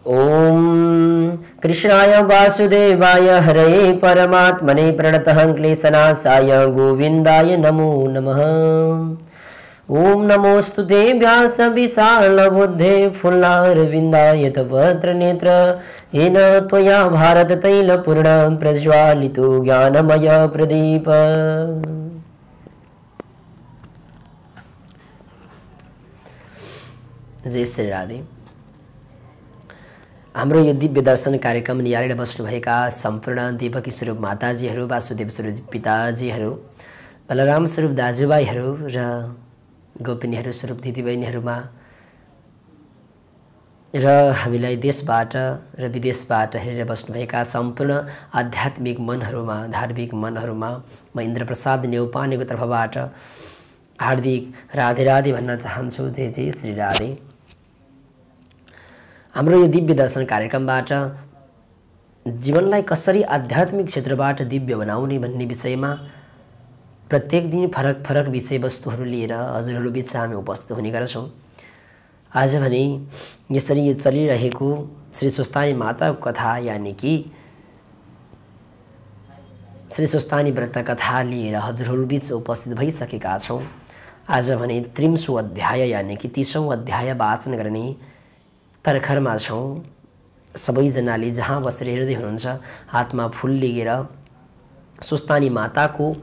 ओम कृष्णाय वासुदेवाय हरये परमात्मने प्रणतः क्लेशनाशाय गोविन्दाय नमो नमः। ओम नमोस्तुते व्यास विशालबुद्धे फुल्लारविन्दाय तव नेत्र येन त्वया भारत तैलपूर्ण प्रज्वालितो ज्ञानमय प्रदीप। जय श्री राधे। हाम्रो यो दिव्य दर्शन कार्यक्रम निहालेर बस्नुभएका सम्पूर्ण देवकी स्वरूप माताजीहरू, वासुदेव स्वरूप पिताजीहरू, बलराम स्वरूप दाजुभाइहरू र गोपिनीहरू स्वरूप दिदीबहिनीहरूमा र हामीलाई देशबाट र विदेशबाट हेरेर बस्नुभएका सम्पूर्ण आध्यात्मिक मनहरूमा, धार्मिक मनहरूमा म इन्द्र प्रसाद न्यौपानेको तर्फबाट हार्दिक राधे राधे भन्न चाहन्छु। जय जय श्री राधे। हाम्रो यो दिव्य दर्शन कार्यक्रमबाट जीवनलाई कसरी आध्यात्मिक क्षेत्रबाट दिव्य बनाउने भन्ने विषयमा प्रत्येक दिन फरक फरक विषयवस्तुहरू लिएर हजुरहरू बीच हामी उपस्थित हुने गर्छौं। आज भने यसरी यो चलिरहेको श्री स्वस्थानी माताको कथा यानी कि श्री स्वस्थानी व्रत कथा लिएर हजुरहरू बीच उपस्थित भइसकेका छौं। आज भने 30औं अध्याय यानी कि 30औं अध्याय वाचन गर्ने तर्खरमा छौं। सबैजनाले जहाँ बसेर हेर्दै हुनुहुन्छ हातमा फूल लिएर स्वस्थानी माताको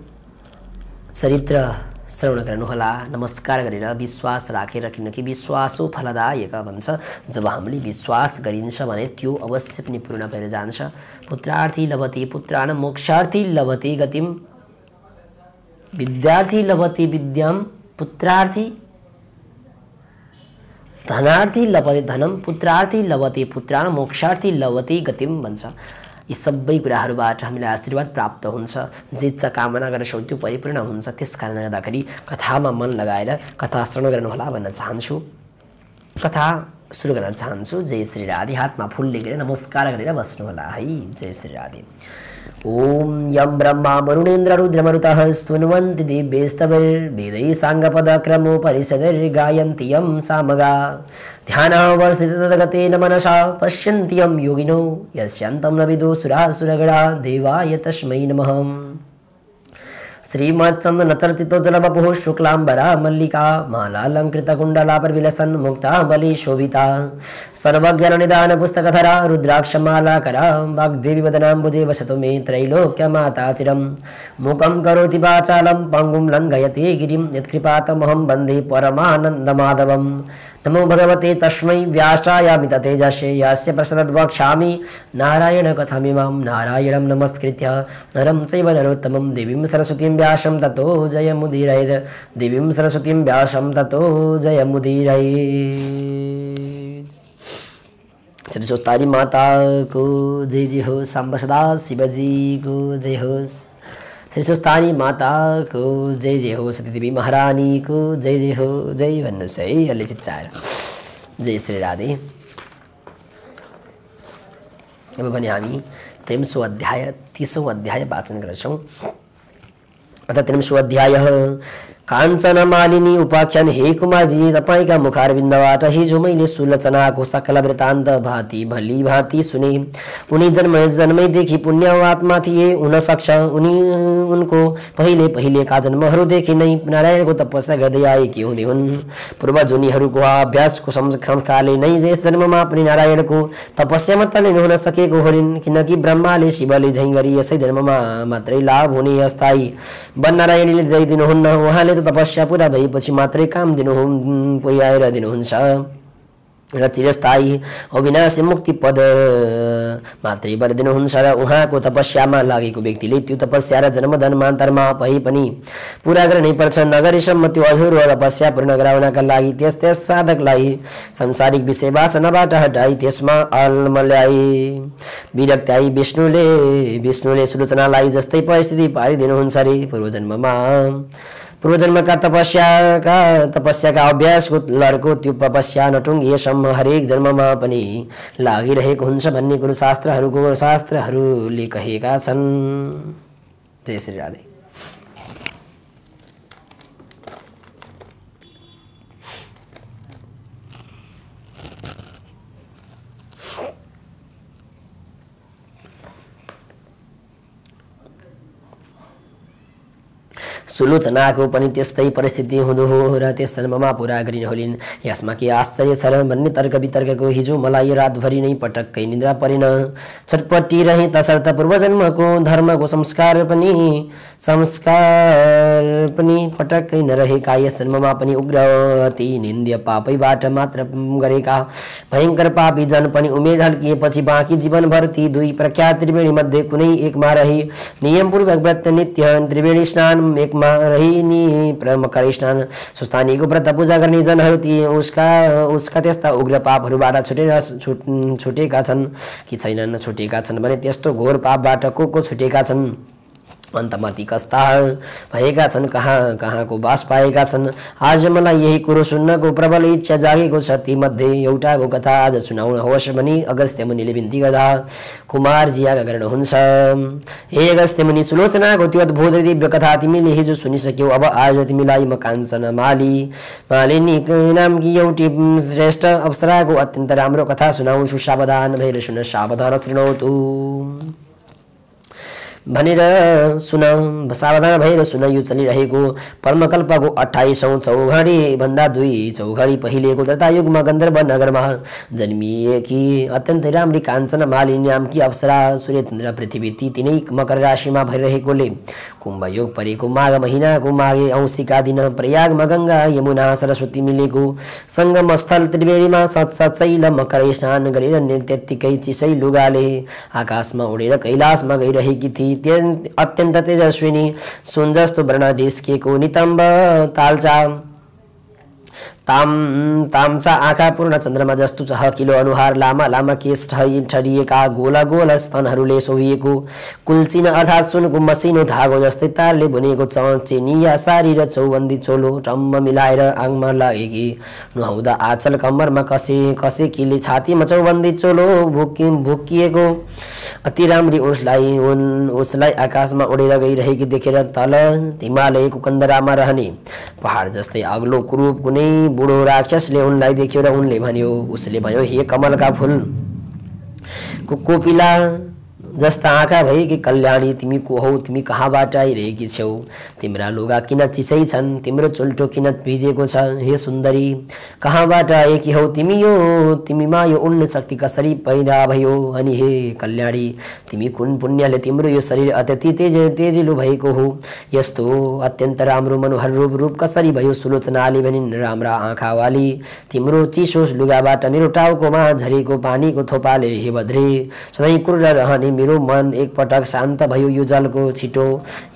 चरित्र श्रवण गर्नुहोला, नमस्कार गरेर विश्वास राखेर, किनकि विश्वासो फलदायक भन्छ। जब हामीले विश्वास गरिन्छ भने त्यो अवश्य पनि पूर्ण भएर जान्छ। पुत्रार्थी लभते पुत्रान् मोक्षार्थी लभते गतिम, विद्यार्थी लभते विद्याम पुत्रार्थी, धनार्थी लभते धनम पुत्रार्थी लभते पुत्रान् मोक्षार्थी लभते गतिम भन्छ। यी सबै कुराहरूबाट हामीलाई आशीर्वाद प्राप्त हुन्छ। जे इच्छा कामना गर्छौं त्यो परिपूर्ण हुन्छ। त्यसकारणले गर्दाखेरि कथामा मन लगाएर कथा श्रवण गर्नुहोला भन्न चाहन्छु। कथा सुरु गर्न चाहन्छु। जय श्री राधे। हातमा फूल लिएर नमस्कार गरेर बस्नुहोला है। जय श्री राधे। ओम यं ब्रह्मा वरुणेन्द्र रुद्रमरुतः स्तुन्वन्ति दिव्यैस्तवैर्वेदैः साङ्गपदक्रमोपनिषदैर्गायन्ति यं सामगा ध्यानावस्थितगतेन मनसा पश्यन्ति यं योगिनो यस्यान्तं न विदुः सुरासुरगणा देवाय तस्मै नमः। श्रीमत्चन्दनचर्चितोज्ज्वलवपुः शुक्लाम्बरा मल्लिका मालालङ्कृतकुण्डलापरिविलसन् मुक्ता बलिशोभिता सर्वज्ञाननिदानपुस्तकधरा रुद्राक्षमालाकरा वाग्देवी वदनाम्बुजे वसतु मे त्रैलोक्यमाता चिरं। मूकं करोति वाचालं पङ्गुं लङ्घयते गिरिं यत्कृपातमहं वन्दे परमानन्दमाधवम्। नमो भगवते तस्मै व्यासायामित तेजसे यस्य प्रसदद्वक्ष्यामि नारायण कथमिमां नारायणं नमस्कृत्य नरं चैव नरोत्तमं देवीं सरस्वतीं व्यासं ततो जयमुदीरयेत्। देवीं सरस्वतीं व्यासं ततो जयमुदीरयेत्। श्री स्वस्थानी माता को जय जय हो। सांब सदा शिवजी को जय हो। श्री स्वस्थानी माता को जय जय हो। सती देवी महारानी को जय जय हो। जय भन्नुहोस् है अलि चिच्चाएर। जय श्री राधे। अब भने हामी 30औं अध्याय 30औं अध्याय वाचन गर्छौं। अथ 30औं अध्याय काञ्चन मालिनी उपाख्यान। हे कुमारजी, तपाईका मुखारविन्दबाट हिजो मैले सुलोचनाको सकल वृत्तान्त भाती भली भाती सुने। उनी जन्मैदेखि पुण्यात्मा थिए। हुन सक्छ उनको पहिले पहिलेका जन्महरूदेखि नै नारायणको तपस्या गर्दै आएकी हुँदै हुन्। पूर्वजोनीहरूको अभ्यासको संस्कारले नै यस जन्ममा पनि नारायणको तपस्यामा तल्लीन हुन सकेको होलिन्, किनकि ब्रह्माले शिवले झैं गरी यसै जन्ममा मात्रै लाभ हुने अस्थायी वन नारायणले दिइदिनुहुन्न। उहाँले तपस्या पूरा भएपछि मात्रै काम पुर्याएर दिनुहुन्छ र चिरस्थायी अविनाशी मुक्ति पद मात्रै वर दिनुहुन्छ। र उहाँको तपस्यामा लागेको व्यक्तिले त्यो तपस्या र जन्मजन्मान्तरमा भए पनि पूरा गर्नै पर्छ। नगरीसम्म त्यो अधुरो तपस्या पूर्ण गराउनका लागि त्यस साधकलाई संसारिक विषय वासनाबाट हटाई त्यसमा आलम ल्याए। विरक्ति आई विष्णुले सुलोचनालाई जस्तै परिस्थिति पारिदिनुहुन्छ रे। पूर्वजन्मका तपस्याका अभ्यासको लहरको त्यो तपस्या नटुङ्गिएसम्म हरेक जन्ममा पनि लागिरहेको हुन्छ भन्ने कुरो शास्त्रहरूले कहेका छन्। जय श्री राधे। सुलोचनाको पनि त्यस्तै परिस्थिति हुँदो हो र त्यस जन्ममा पुरा गरिन होलिन्। यसमा के आश्चर्य छ र भन्ने तर्क वितर्कको हिजो मलाई रातभरि नै पटक्कै निद्रा परेन। छटपट्टि रहे तसर्थ पूर्वजन्मको धर्मको संस्कार पनि पटक्कै नरहेका यस जन्ममा पनि उग्र अति निन्द्य पापैबाट मात्र गरेका भयङ्कर पापी जन पनि उमेर ढल्किएपछि बाँकी जीवनभर ती दुई प्रख्यात त्रिवेणी मध्ये कुनै एकमा रही नियमपूर्वक व्रत नित्य त्रिवेणी स्नान एकमा रही नि मकर स्नान सुस्तानीको व्रत पूजा गर्ने जनहरू ती उसका त्यस्ता उग्र पापहरूबाट छुटेका छन् कि छैनन्? छुटेका छन् भने त्यस्तो घोर पापबाट को छुटेका छन्? अन्तमा ती कस्ता भएका छन्, कहाँको बास पाएका छन्? आज मलाई यही कुरो सुन्नको प्रबल इच्छा जागेको छ। ती मध्ये एउटाको कथा आज सुनाउन होस् भनी अगस्त्य मुनिले बिन्ती गर्दा कुमारजी आज्ञा गर्नुहुन्छ। हे अगस्त्य मुनि, सुलोचनाको त्यो अद्भुत दिव्य कथा तिमीले हिजो सुनिसक्यौ। अब आज तिमीलाई म काञ्चन मालिनी नामकी एउटी श्रेष्ठ अप्सराको अत्यन्त राम्रो कथा सुनाउँछु। सावधान भएर सुन, सावधान शृणोतु भनेर सावधान भएर सुन। यो चलिरहेको पद्मकल्पको 28औं चौघडी भन्दा 2 चौघडी पहिलेको त्रेतायुगमा गन्धर्व नगरमा जन्मिएकी अत्यन्तै राम्री काञ्चन मालिनी नामकी अप्सरा सूर्यचन्द्र पृथ्वी ती तिनै मकर राशिमा भइरहेकोले कुम्भयोग परेको माघ महिनाको माघे औँसीका दिन प्रयागमा गङ्गा यमुना सरस्वती मिलेको सङ्गम स्थल त्रिवेणीमा सचैल मकर स्नान गरेर त्यत्तिकै चिसै लुगाले आकाशमा उडेर कैलाशमा गइरहेकी थिए। अत्यन्त तेजस्विनी सुन जस्तो वर्ण ढिस्किएको नितम्ब ताम्चा आँखा पूर्ण चन्द्रमा जस्तो चहकिलो अनुहार, लामा लामा केश ठडिएका गोला गोला स्तनहरूले सोभिएको कुल्चिन अर्थात् सुनको मसिनो धागो जस्तै तारले बुनेको चेनिया सारी र चौबन्दी चोलो टम्म मिलाएर आङमा लागेकी नुहाउँदा आँचल कम्मरमा कसेकीले छातीमा चौबन्दी चोलो भुकिएको अति राम्री उसलाई आकाशमा उडेर गइरहेकी देखेर तल हिमालयको कन्दरामा रहने पहाड जस्तै अग्लो कुरूप कुनै बुढो राक्षसले उनलाई देख्यो र उसले भन्यो हे कमलका फूल कोपिला जस्ता आँखा भएकी कल्याणी, तिमी को हौ? तिमी कहाँबाट आइरहेकी छौ? तिम्रा लुगा किन चिसै छन्? तिम्रो चुल्टो किन भिजेको छ? हे सुन्दरी, कहाँबाट आएकी हौ तिमीमा यो उड्ने शक्ति कसरी पैदा भयो? अनि हे कल्याणी, तिमी कुन पुण्यले तिम्रो यो शरीर अत्यति तेजिलो भएको हो? यस्तो अत्यन्त राम्रो मनोहर रूप कसरी भयो? सुलोचनाले भनिन्, राम्रा आँखावाली, तिम्रो चिसो लुगाबाट मेरो टाउकोमा झरेको पानीको थोपाले हे भद्रे सधैँ कुर्र रहने मेरो मन एकपटक शान्त भयो। यो जलको छिटो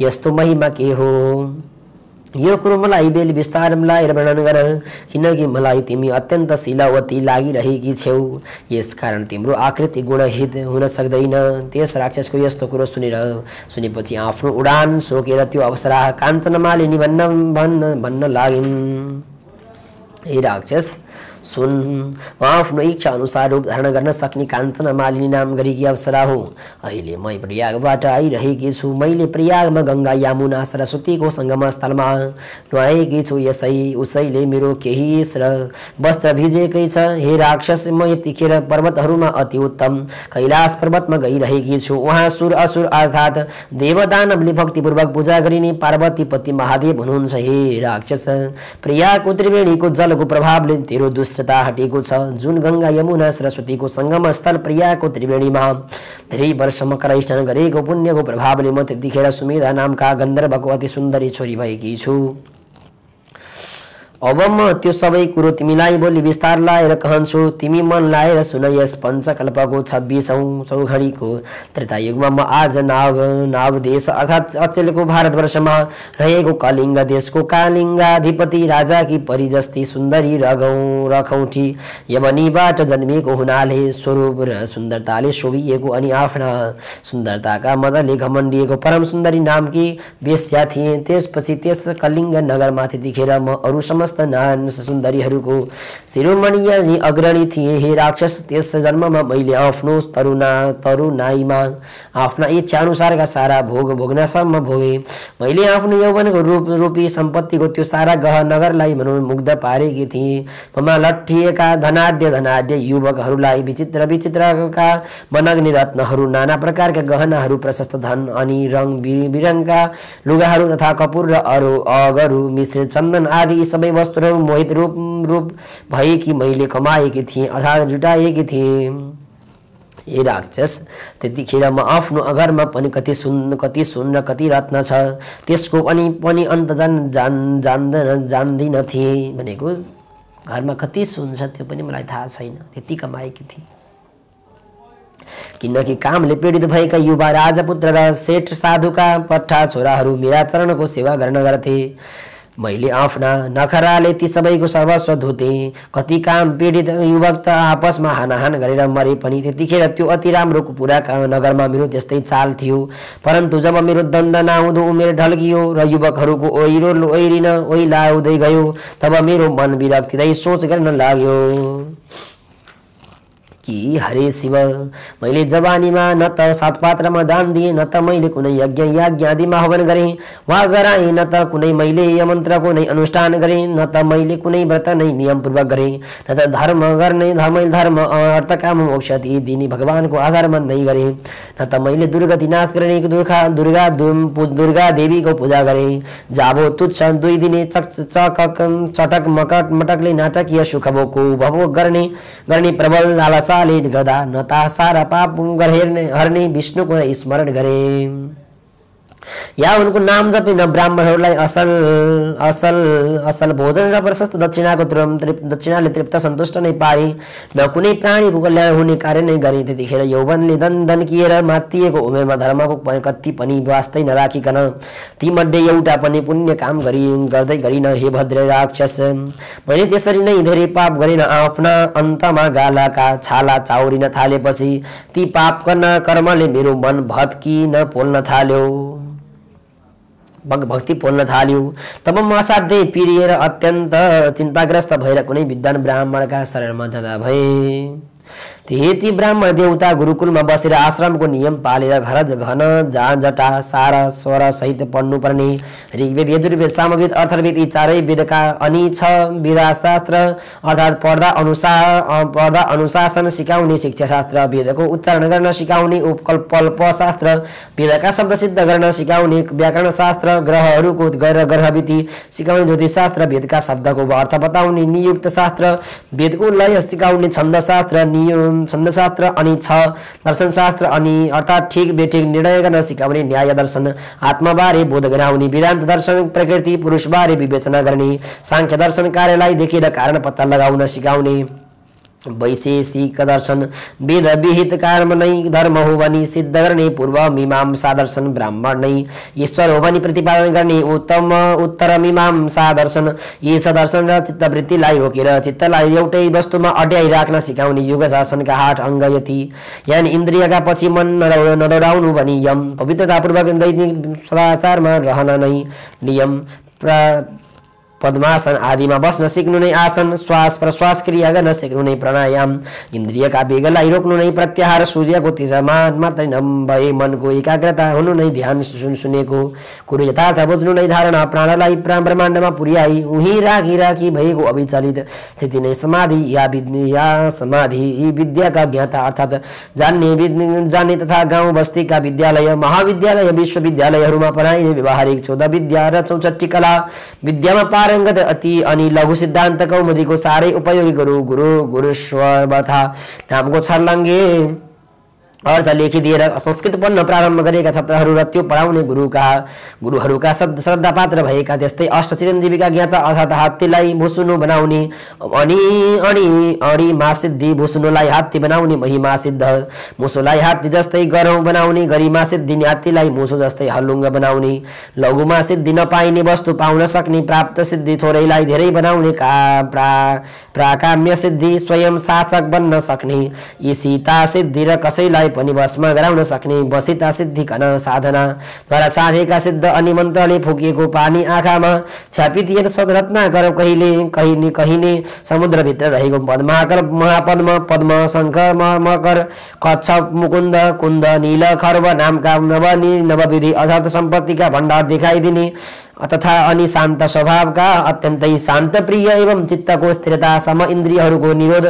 यस्तो महिमा के हो? यो कुरो मलाई बेली विस्तार मिलाएर वर्णन गर, किनकि मलाई तिमी अत्यन्त शीलवती लागिरहेकी छौ। यसकारण तिम्रो आकृति गुणहित हुन सक्दैन। त्यस राक्षसको यस्तो कुरो सुनेपछि आफ्नो उडान सोकेर त्यो अप्सरा काञ्चन मालिनी भन्न लागिन्। हे राक्षस सुन, म आफ्नो इच्छा अनुसार रूप धारण गर्न सक्ने काञ्चन मालिनी नाम गरेकी अप्सरा हो। अहिले म प्रयागबाट आइरहेकी छु। मैले प्रयागमा गङ्गा यमुना सरस्वतीको सङ्गम स्थलमा नुहाएकी छु। उसैले मेरो केही वस्त्र भिजेकै छ। हे राक्षस, म यतिखेर पर्वतहरूमा अति उत्तम कैलाश पर्वतमा गइरहेकी छु। उहाँ सुर असुर अर्थात् देवदानवले भक्तिपूर्वक पूजा गरिने पार्वतीपति महादेव हुनुहुन्छ। हे राक्षस, प्रयागको त्रिवेणीको जलको प्रभावले तेरो दुष्टता हटेको छ। जुन गङ्गा यमुना सरस्वतीको सङ्गम स्थल प्रयागको त्रिवेणीमा धेरै वर्ष मकर स्नान गरेको पुण्यको प्रभावले म त्यतिखेर सुमेधा नामका गन्धर्वको अति सुन्दरी छोरी भएकी छु। अब म त्यो सबै कुरो तिमीलाई भोलि विस्तार लाएर कहन्छु। तिमी मन लाएर सुन। यस पञ्चकल्पको 26औं चौघडीको त्रेतायुगमा म आज नाव देश अर्थात् अचेलको भारतवर्षमा रहेको कलिङ्ग देशको कालिङ्गाधिपति राजाकी परिजस्ती सुन्दरी रखौठी यवनीबाट जन्मिएको हुनाले स्वरूप र सुन्दरताले शोभिएको अनि आफ्ना सुन्दरताका मदले घमण्डिएको परम सुन्दरी नामकी वेश्या थिए। त्यसपछि त्यस कलिङ्ग नगरमा त्यतिखेर म अरू समस्त सुन्दरीहरूको शिरोमणि अनि अग्रणी थिए। हे राक्षस, त्यस जन्ममा मैले आफ्नो तरुणाईमा आफ्ना इच्छा अनुसारका सारा भोग भोग्नसम्म भोगे। मैले आफ्नो यौवनको रूपी सम्पत्तिको त्यो सारा गह नगरलाई मनोमुग्ध पारेकी थिएँ। ममा लट्ठिएका धनाढ्य युवकहरूलाई विचित्र विचित्रका मनग्नी रत्नहरू, नाना प्रकारका गहनाहरू, प्रशस्त धन अनि रङ बिरङका लुगाहरू तथा कपुर र अगरू मिश्रित चन्दन आदि यी सबै वस्तुहरू मोहित रूप भएकी मैले कमाएकी थिएँ अर्थात् जुटाएकी थिएँ। ए राक्षस, त्यतिखेर म आफ्नो घरमा पनि कति सुन र कति रत्न छ त्यसको पनि अन्त जान्दिन थिएँ। भनेको घरमा कति सुन छ त्यो पनि मलाई थाहा छैन, त्यति कमाएकी थिएँ। किनकि कामले पीडित भएका युवा राजपुत्र र सेठ साधुका पट्टा छोराहरू मेरा चरणको सेवा गर्न गर्थे। मैले आफ्ना नखराले ती सबैको सर्वस्व धुते। कति काम पीडित युवक त आपसमा हानाहान गरेर मरे पनि। त्यतिखेर त्यो अति राम्रो पुरा नगरमा मेरो त्यस्तै चाल थियो। परन्तु जब मेरो दण्ड नआउँदो उमेर ढल्कियो र युवकहरूको ओइलाउँदै गयो तब मेरो मन विरक्तिदै सोच गर्न लाग्यो कि हरे शिव, मैले जवानीमा न त सातपात्रमा दान दिएँ, न त मैले कुनै यज्ञ आदिमा हवन गरेँ वा गराएँ, न त कुनै मैले यमन्त्रको नै अनुष्ठान गरेँ, न त मैले कुनै व्रत नै नियमपूर्वक गरेँ, न त धर्म अर्थ काम मोक्ष दिने भगवानको आधारमा नै गरेँ, न त मैले दुर्गति नाश गर्ने दुर्गा देवीको पूजा गरेँ। जाबो तुच्छ 2 दिने चटक मटकले नाटकीय सुख भोग गर्ने प्रबल लालसा गर्दा न ता सारा पाप हर्ने विष्णुको स्मरण गरे या उनको नाम जपे न ब्राह्मणहरूलाई असल भोजन र प्रशस्त दक्षिणाले तृप्त सन्तुष्ट नै पारे, न कुनै प्राणीको कल्याण हुने कार्य नै गरे। त्यतिखेर यौवनले दन्किएर मातिएको उमेरमा धर्मको कति पनि वास्तै नराखिकन तीमध्ये एउटा पनि पुण्य काम गर्दै गरिन। हे भद्र राक्षस, मैले त्यसरी नै धेरै पाप गरिन आफ्ना अन्तमा गालाका छाला चाउरिन थालेपछि ती पाप कर्मले मेरो मन पोल्न थाल्यो। भक्ति पोल्न थाल्यो। तब म असाध्यै पिरिएर अत्यन्त चिन्ताग्रस्त भएर कुनै विद्वान ब्राह्मणका शरणमा जाँदा भए। ती ब्राह्मण देवता गुरुकुलमा बसेर आश्रमको नियम पालेर घन जटा सार स्वर सहित पढ्नु पर्ने ऋग्वेद, यजुर्वेद, सामवेद, अथर्ववेद यी चारै वेदका अनि 6 वेदशास्त्र अर्थात् पढ्दा अनुशासन सिकाउने शिक्षाशास्त्र, वेदको उच्चारण गर्न सिकाउने उपकल्पशास्त्र, वेदका शब्द सिद्ध गर्न सिकाउने व्याकरण शास्त्र, ग्रहहरूको ग्रहविधि सिकाउने ज्योतिषशास्त्र, वेदका शब्दको अर्थ बताउने नियुक्त शास्त्र, वेदको लय सिकाउने छन्दशास्त्र अनि 6 दर्शनशास्त्र अनि अर्थात् ठिक बेठिक निर्णय गर्न सिकाउने न्याय दर्शन, आत्माबारे बोध गराउने वेदान्त दर्शन, प्रकृति पुरुषबारे विवेचना गर्ने सांख्य दर्शन, कार्यलाई देखेर कारण पत्ता लगाउन सिकाउने वैशेषिक दर्शन, वेद विहित कर्म नै धर्म हो भनी सिद्ध गर्ने पूर्व मीमांसा दर्शन, ब्राह्मण नै ईश्वर हो भनी प्रतिपादन गर्ने उत्तर मीमांसा दर्शन, यी दर्शन र चित्तवृत्तिलाई रोकेर चित्तलाई एउटै वस्तुमा अड्याइ राख्न सिकाउने युग शासनका 8 अङ्ग यति, यानि इन्द्रियका पछि मन नदौडाउनु भनी यम, पवित्रतापूर्वक दैनिक सदाचारमा रहन नै नियम, पद्मासन आदिमा बस्न सिक्नु नै आसन, श्वास प्रश्वास क्रिया गर्न सिक्नु नै प्राणायाम, इन्द्रियका वेगलाई रोक्नु नै प्रत्याहार, सूर्यको तेजमा मात्रै नभए मनको एकाग्रता हुनु नै ध्यान, सुनेको कुरो यथार्थ बुझ्नु नै धारणा, प्राणलाई ब्रह्माण्डमा पुर्याई उही राखी भएको अविचलित स्थिति नै समाधि या समाधि। यी विद्याका ज्ञाता अर्थात् जान्ने तथा गाउँ बस्तीका विद्यालय, महाविद्यालय, विश्वविद्यालयहरूमा पढाइने व्यावहारिक 14 विद्या र 64 कला विद्यामा पारङ्गत अति अनि लघु सिद्धान्त कौमुदीको साह्रै उपयोगी गुरुश्वरबथा नामको छर्लङ्गे अर्थ लेखिदिएर संस्कृत पढ्न प्रारम्भ गरेका छात्रहरू र त्यो पढाउने गुरुहरूका श्रद्धा पात्र भएका त्यस्तै अष्टचिरञ्जीवीका ज्ञाता अर्थात् हात्तीलाई भुसुनु बनाउने अणी महासिद्धि, भुसुनुलाई हात्ती बनाउने महिमा सिद्ध, मुसुलाई हात्ती जस्तै गरौँ बनाउने गरिमा सिद्धि, हात्तीलाई मुसु जस्तै हल्लुङ्ग बनाउने, लघुमा सिद्धि नपाइने वस्तु पाउन सक्ने, प्राप्त सिद्धि थोरैलाई धेरै बनाउने, प्राकाम्य सिद्धि स्वयं शासक बन्न सक्ने, यी सीता सिद्धि र कसैलाई विद्यालाई पनि वशमा गराउन सक्ने वशिता सिद्धिकन साधनाद्वारा साधेका सिद्ध अनि मन्त्रले फुकेको पानी आँखामा छ्यापिदिएर सदरत्नाकर कहिले समुद्रभित्र रहेको पद्माकर महापद्म पद्म शङ्ख मकर कच्छप मुकुन्द कुन्द नील खर्व नामका नवविधि अर्थात् सम्पत्तिका भण्डार दिखाइदिने तथा अनि शान्त स्वभावका अत्यन्तै शान्त प्रिय एवं चित्तको स्थिरता सम इन्द्रियहरूको निरोध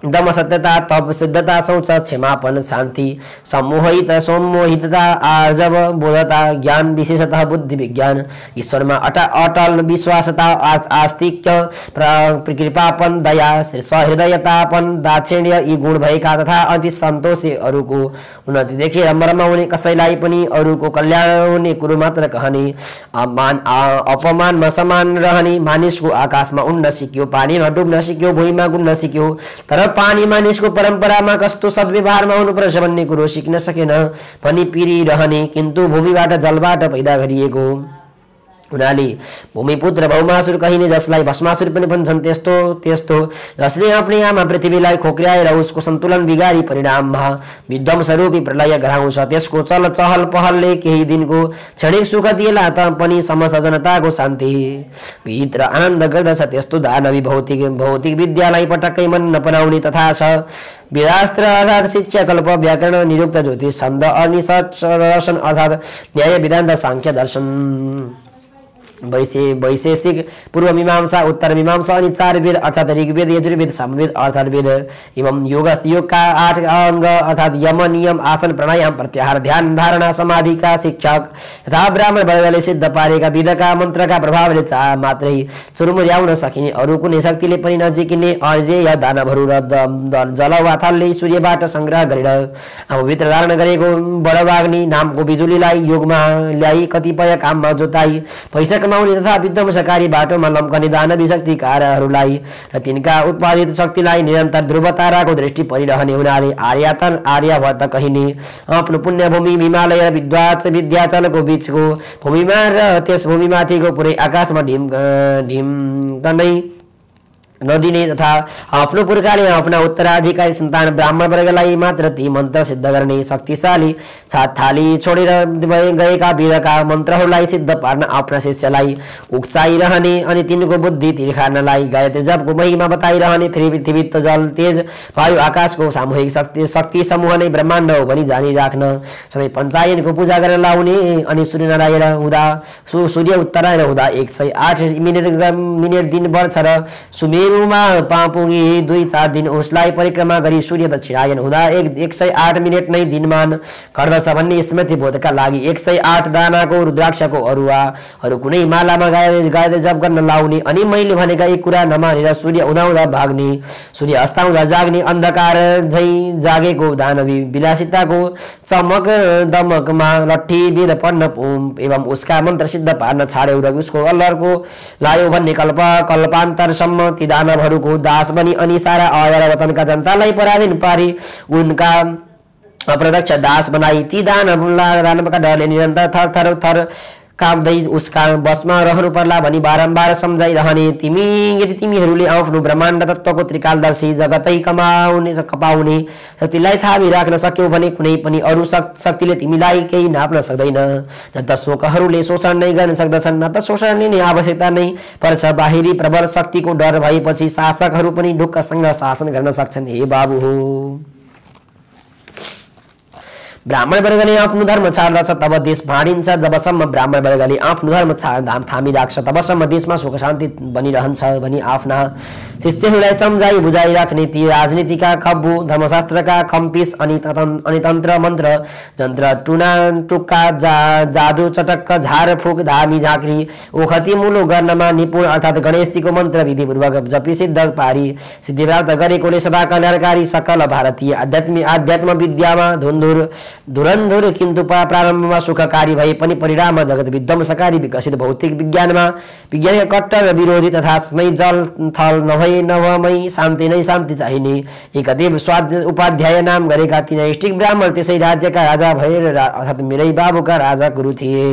दम सत्यता तप शुद्धता शौच क्षमापन शान्ति सम्मोहित सम्मोहितता आर्जव बोधता ज्ञान विशेषतः बुद्धि विज्ञान ईश्वरमा अटल विश्वासता आस्तिक्य कृपापन दया सहृदयतापन दाक्षिण्य यी गुण भएका तथा अति सन्तोषी अरूको उन्नति देखेर मर्माउने कसैलाई पनि अरूको कल्याण हुने कुरो मात्र कहने अपमानमा समान रहने मानिसको आकाशमा उड्न सिक्यो पानीमा डुब्न सिक्यो भुइँमा गुड्न सिक्यो तर पानी मानिसको परम्परामा कस्तो सद्व्यवहारमा हुनुपर्छ भन्ने कुरो सिक्न सकेन भनी पिरिरहने किन्तु भूमिबाट जलबाट पैदा गरिएको हुनाले भूमिपुत्र भौमासुर कहिने जसलाई भस्मासुर पनि भन्छन् त्यस्तो जसले आफ्नै आमा पृथ्वीलाई खोक्र्याएर उसको सन्तुलन बिगारी परिणाममा विध्वंसरूपी प्रलय गराउँछ त्यसको चहल पहलले केही दिनको क्षणिक सुख दिएला पनि समस्त जनताको शान्ति भित्र आनन्द गर्दछ त्यस्तो दानवी भौतिक विद्यालाई पटक्कै मन नपराउने तथा छ वेदास्त्र अर्थात् शिक्षा कल्प व्याकरण निरुक्त ज्योतिष छन्द अनि दर्शन अर्थात् न्याय वेदान्त सांख्य दर्शन वैशेषिक पूर्व मीमांसा उत्तर मीमांसा अनि 4 वेद अर्थात् ऋग्वेद यजुर्वेद सामवेद अर्थार्वेद एवं योगका 8 अंग अर्थात् यम नियम आसन प्राणायाम प्रत्याहार ध्यान धारणा समाधि का शिक्षक तथा ब्राह्मण वर्गले सिद्ध पारेका वेदका मन्त्रका प्रभावले मात्रै चुरमुर्याउन सकिने अरू कुनै शक्तिले पनि नजिकिने अर्जेय दानवहरू र जलवाथलले सूर्यबाट संग्रह गरेर आफूभित्र धारण गरेको बडवाग्नि नामको बिजुलीलाई योगमा ल्याई कतिपय काममा जोताई पैसा कमाउने तथा विध्वंसकारी बाटोमा लम्कने दानवी शक्तिकारहरूलाई र तिनका उत्पादित शक्तिलाई निरन्तर ध्रुव ताराको दृष्टि परिरहने हुनाले आर्यावर्त कहिने आफ्नो पुण्यभूमि हिमालय र विद्याचलको बीचको भूमिमा र त्यस भूमिमाथिको पुरै आकाशमा ढिम्कनै नदिने तथा आफ्नो पुर्खाले आफ्ना उत्तराधिकारी सन्तान ब्राह्मण वर्गलाई मात्र ती मन्त्र सिद्ध गर्ने शक्तिशाली छाथाली छोडेर गएका वेदका मन्त्रहरूलाई सिद्ध पार्न आफ्ना शिष्यलाई उक्साइरहने अनि तिनको बुद्धि तिर्खानलाई गायत्री जपको महिमा बताइरहने फेरि पृथ्वी जल तेज वायु आकाशको सामूहिक शक्ति समूह नै ब्रह्माण्ड हो भनी जानिराख्न सधैँ पञ्चायनको पूजा गर्न लाउने अनि सूर्यनारायण हुँदा सूर्य उत्तरायण हुँदा 108 मिनेट दिनभर छ र सुमेर पापुगी 2-4 दिन उसलाई परिक्रमा गरी सूर्य दक्षिणायन हुँदा 108 मिनेट नै दिनमान गर्दछ भन्ने स्मृति बोधका लागि 108 दानाको रुद्राक्षको अरुवाहरू कुनै मालामा गायत्री जप गर्न लाउने अनि मैले भनेका यी कुरा नमानेर सूर्य उदाउँदा भाग्ने सूर्य अस्ताउँदा जाग्ने अन्धकार झै जागेको दानवी विलासिताको चमक दमकमा लट्ठी वेद पढ्न एवं उसका मन्त्र सिद्ध पार्न छाड्यो र उसको अल्लरको लायो भन्ने कल्पान्तरसम्म ती दानवहरूको दास बनी अनि सारा आएर वतनका जनतालाई पराधीन पारी उनका अप्रत्यक्ष दास बनाई ती दानवका डरले निरन्तर थर कामदै उसका बसमा रहनु पर्ला भनी बारम्बार सम्झाइरहने यदि तिमीहरूले आफ्नो ब्रह्माण्ड तत्त्वको त्रिकालदर्शी जगतै कपाउने शक्तिलाई थामी राख्न सक्यौ भने कुनै पनि अरू शक्तिले तिमीलाई केही नाप्न सक्दैन न त शोकहरूले शोषण नै गर्न सक्दछन् न त शोषण लिने आवश्यकता नै पर्छ बाहिरी प्रबल शक्तिको डर भएपछि शासकहरू पनि ढुक्कसँग शासन गर्न सक्छन् हे बाबु हो ब्राह्मण वर्गले आफ्नो धर्म छाड्दछ तब देश भाँडिन्छ जबसम्म ब्राह्मण वर्गले आफ्नो धर्म थामी राख्छ तबसम्म देशमा सुख शान्ति बनिरहन्छ भनी आफ्ना शिष्यहरूलाई सम्झाइ बुझाइ राख्ने ती राजनीतिका खब्बु धर्मशास्त्रका खम्पिस अनि तन्त्र मन्त्र जन्त्र टुना टुक्का जादु चटक्क झारफुक धामी झाँक्री ओखती मुलो गर्नमा निपुण अर्थात् गणेशजीको मन्त्र विधिपूर्वक जपी सिद्ध पारी सिद्धि प्राप्त गरेकोले सदा कल्याणकारी सकल भारतीय आध्यात्म विद्यामा धुरन्धुर किन्तु प्रारम्भमा सुखकारी भए पनि परिणाममा जगत विध्वंसकारी विकसित भौतिक विज्ञानका कट्टर विरोधी तथा नै जल थल नभमै शान्ति नै शान्ति चाहिने एकदेव स्वाद उपाध्याय नाम गरेका ती नैष्ठिक ब्राह्मण त्यसै राज्यका राजा भएर अर्थात् मेरै बाबुका राजा गुरु थिए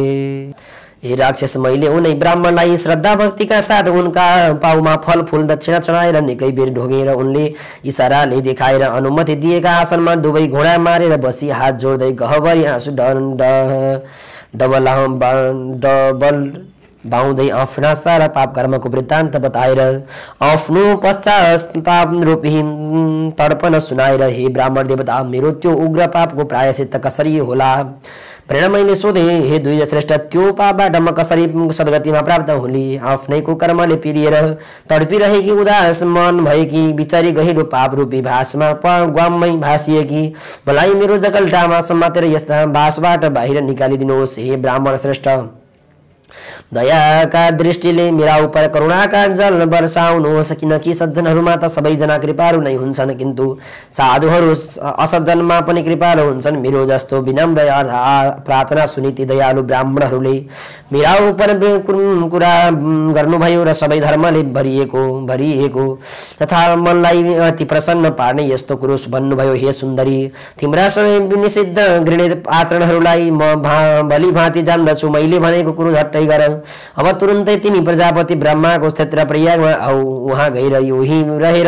हे राक्षस, मैले उनै ब्राह्मणलाई श्रद्धा भक्तिका साथ उनका पाउमा फल फूल दक्षिणा चढाएर निकै बेर ढोगेर उनले इसाराले देखाएर अनुमति दिएका आसनमा दुवै घोडा मारेर बसी हात जोड्दै गहभरि आँसु डबल बाउँदै आफ्ना सारा पाप कर्मको वृत्तान्त बताएर आफ्नो पश्चाताप रूपी तर्पण सुनाएर, हे ब्राह्मण देवता, मेरो त्यो उग्र पापको प्रायश्चित्त कसरी होला? प्रेरणा मैले सोधे, हे द्विज श्रेष्ठ, त्यो पापबाट म कसरी सद्गतिमा प्राप्त होली? आफ्नै कुकर्मले पिरिएर तडपिरहेकी उदास मन भएकी बिचारी गहिरो पाप रूपी भाषमा ग्वाममै भासिएकी मलाई मेरो जगल्टामा समातेर यस्ता भाषबाट बाहिर निकालिदिनुहोस्। हे ब्राह्मण श्रेष्ठ, दयाका दृष्टिले मेरा उपर करुणाका जल बर्साउनुहोस्, किनकि सज्जनहरूमा त सबैजना कृपालु नै हुन्छन्, किन्तु साधुहरू असज्जनमा पनि कृपालु हुन्छन्। मेरो जस्तो विनम्र प्रार्थना सुनि ती दयालु ब्राह्मणहरूले मेरा उपर कुरा गर्नुभयो र सबै धर्मले भरिएको तथा मनलाई अति प्रसन्न पार्ने यस्तो कुरो भन्नुभयो। हे सुन्दरी, तिम्रा सबै निषिद्ध घृणित आचरणहरूलाई म भली भाँति जान्दछु। मैले भनेको कुरो झट्टै गर। अब तुरुन्तै तिमी प्रजापति ब्रह्माको क्षेत्र प्रयागमा आऊ। वहाँ गएर यही रहेर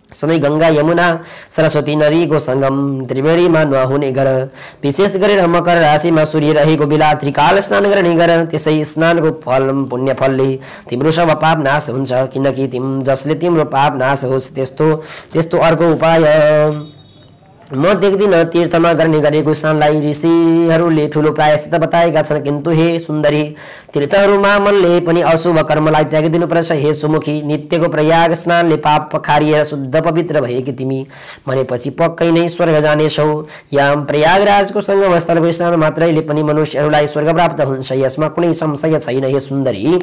सधैँ गंगा यमुना सरस्वती नदीको संगम त्रिवेणीमा नुहाउने गर। विशेष गरेर मकर राशिमा सूर्य रहेको बेला त्रिकाल स्नान गर्ने गर। त्यसै स्नानको फल पुण्य फलले तिम्रो सब पाप नाश हुन्छ, किनकि जसले तिम्रो पाप नाश होस् त्यस्तो अर्को उपाय म देख्दिन। तीर्थमा गर्ने गरेको स्नानलाई ऋषिहरूले ठुलो प्रायश्चित्त बताएका छन्, किन्तु हे सुन्दरी, तीर्थहरूमा मनले पनि अशुभ कर्मलाई त्यागिदिनुपर्छ। हे सुमुखी, नित्यको प्रयाग स्नानले पाप खारिएर शुद्ध पवित्र भएकी तिमी भनेपछि पक्कै नै स्वर्ग जानेछौ। या प्रयागराजको सङ्गम स्थलको स्नान मात्रैले पनि मनुष्यहरूलाई स्वर्ग प्राप्त हुन्छ, यसमा कुनै संशय छैन। हे सुन्दरी,